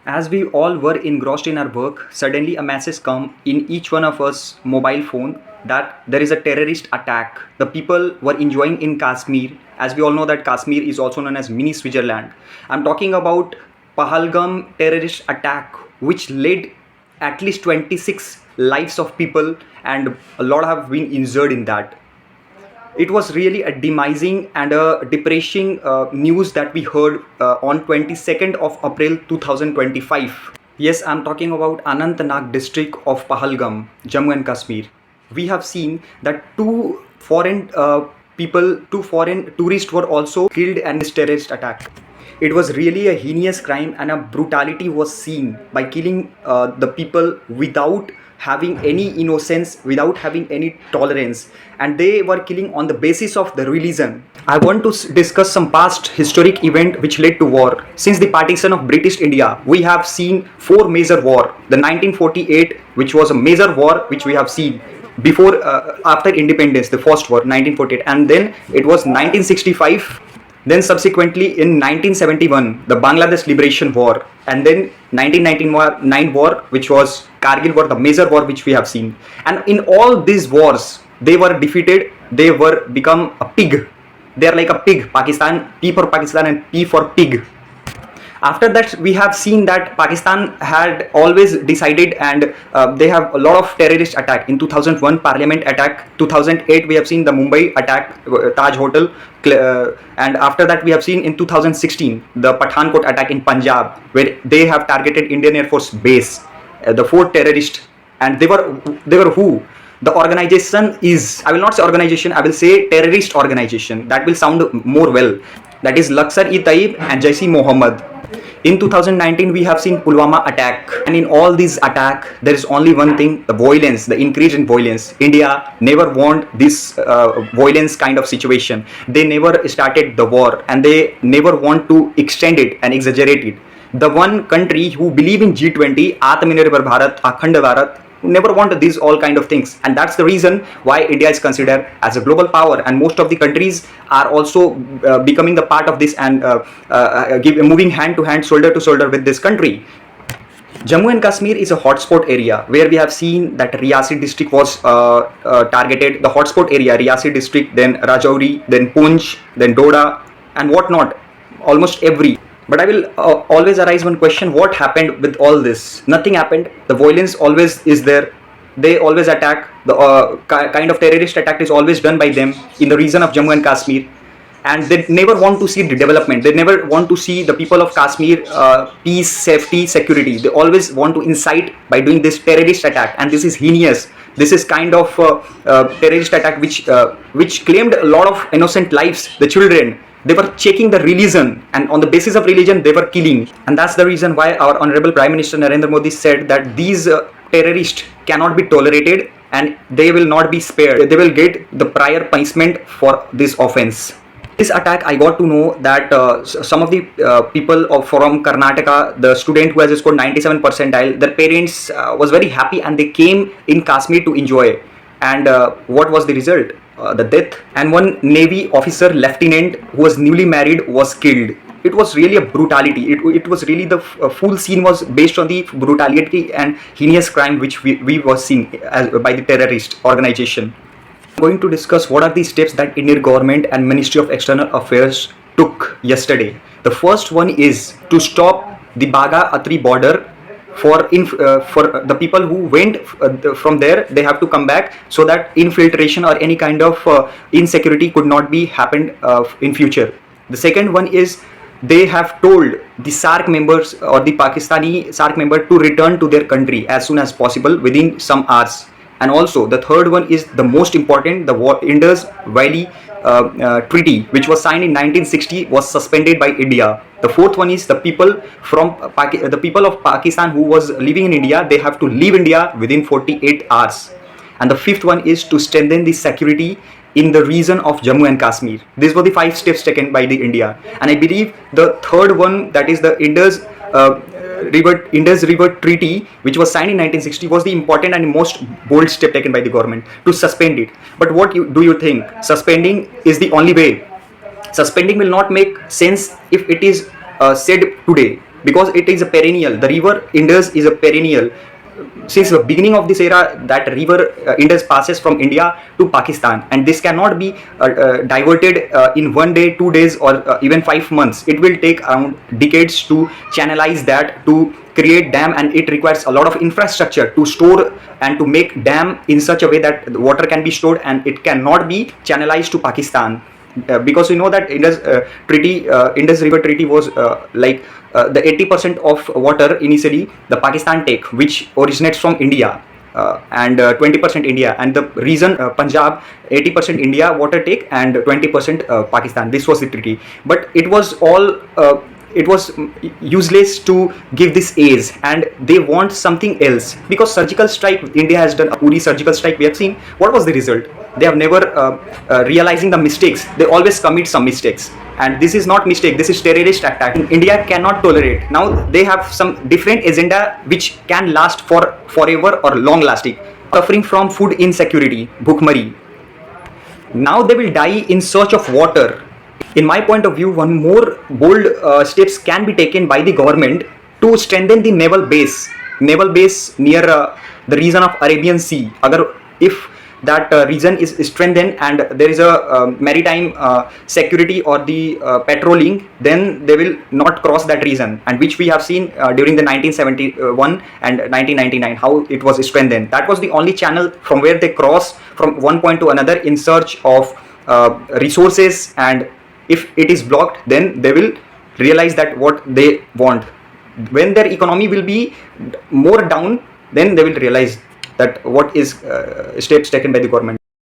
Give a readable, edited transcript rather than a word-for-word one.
As we all were engrossed in our work, suddenly a message come in each one of us mobile phone that there is a terrorist attack. The people were enjoying in Kashmir. As we all know that Kashmir is also known as mini Switzerland. I'm talking about Pahalgam terrorist attack which led at least 26 lives of people and a lot have been injured in that. It was really a demising and a depressing news that we heard on 22nd of April 2025. Yes, I'm talking about Anantnag district of Pahalgam, Jammu and Kashmir. We have seen that two foreign tourists were also killed in this terrorist attack. It was really a heinous crime and a brutality was seen by killing the people without having any innocence, without having any tolerance, and they were killing on the basis of the religion. I want to discuss some past historic event which led to war. Since the partition of British India, we have seen four major war. The 1948, which was a major war which we have seen before after independence, the first war 1948, and then it was 1965. Then subsequently in 1971, the Bangladesh Liberation War, and then 1999 war, which was Kargil war, the major war which we have seen. And in all these wars, they were defeated. They were become a pig. They are like a pig. Pakistan, P for Pakistan and P for pig. After that, we have seen that Pakistan had always decided, and they have a lot of terrorist attack. In 2001 Parliament attack, 2008 we have seen the Mumbai attack, Taj Hotel, and after that we have seen in 2016 the Pathankot attack in Punjab, where they have targeted Indian Air Force base, the four terrorists. And they were who? The organization is, I will not say organization, I will say terrorist organization. That will sound more well. That is Lashkar-e-Taiba and Jaish-e-Mohammed. In 2019, we have seen Pulwama attack, and in all these attack, there is only one thing: the violence, the increase in violence. India never want this violence kind of situation. They never started the war, and they never want to extend it and exaggerate it. The one country who believe in G20, Atmanirbhar Bharat, Akhand Bharat, never want these all kind of things, and that's the reason why India is considered as a global power, and most of the countries are also becoming the part of this and moving hand to hand, shoulder to shoulder with this country. Jammu and Kashmir is a hotspot area where we have seen that Riyasi district was targeted, the hotspot area, Riyasi district, then Rajouri, then Poonch, then Doda, and whatnot, almost every. But I will always arise one question: what happened with all this? Nothing happened. The violence always is there. They always attack. The kind of terrorist attack is always done by them in the region of Jammu and Kashmir. And they never want to see the development. They never want to see the people of Kashmir peace, safety, security. They always want to incite by doing this terrorist attack. And this is heinous. This is kind of terrorist attack which claimed a lot of innocent lives, the children. They were checking the religion, and on the basis of religion they were killing. And that's the reason why our honorable Prime Minister Narendra Modi said that these terrorists cannot be tolerated and they will not be spared. They will get the prior punishment for this offense. This attack, I got to know that some of the people from Karnataka, the student who has scored 97 percentile, their parents was very happy and they came in Kashmir to enjoy. And what was the result? The death. And one Navy officer, lieutenant, who was newly married, was killed. It was really a brutality. It was really the full scene was based on the brutality and heinous crime which we were seeing by the terrorist organization. I'm going to discuss what are the steps that Indian government and Ministry of External Affairs took yesterday. The first one is to stop the Baga Atri border for the people who went from there. They have to come back so that infiltration or any kind of insecurity could not be happened in future. The second one is they have told the SARC members or the Pakistani SARC member to return to their country as soon as possible within some hours. And also the third one is the most important: the Indus Valley Treaty, which was signed in 1960, was suspended by India. The fourth one is the people of Pakistan who was living in India, they have to leave India within 48 hours. And the fifth one is to strengthen the security in the region of Jammu and Kashmir. These were the 5 steps taken by the India. And I believe the third one, that is the Indus River Treaty, which was signed in 1960, was the important and most bold step taken by the government to suspend it. But what do you think? Suspending is the only way. Suspending will not make sense if it is said today. because it is a perennial. The river Indus is a perennial. Since the beginning of this era, that river Indus passes from India to Pakistan, and this cannot be diverted in 1 day, 2 days, or even 5 months. It will take around decades to channelize that, to create dam, and it requires a lot of infrastructure to store and to make dam in such a way that the water can be stored and it cannot be channelized to Pakistan. Because you know that Indus River Treaty was the 80% of water initially the Pakistan take, which originates from India, and 20% India, and the reason Punjab 80% India water take and 20% Pakistan. This was the treaty, but it was all. It was useless to give this aid, and they want something else, because surgical strike India has done, a Uri surgical strike we have seen. What was the result? They have never realizing the mistakes. They always commit some mistakes, and this is not mistake, this is terrorist attack. India cannot tolerate. Now they have some different agenda which can last for forever or long lasting. Suffering from food insecurity, bhukmari. Now they will die in search of water. In my point of view, one more bold steps can be taken by the government to strengthen the naval base near the region of Arabian Sea. If that region is strengthened and there is a maritime security or the patrolling, then they will not cross that region, and which we have seen during the 1971 and 1999, how it was strengthened. That was the only channel from where they cross from one point to another in search of resources, and if it is blocked, then they will realize that what they want. When their economy will be more down, then they will realize that what is steps taken by the government.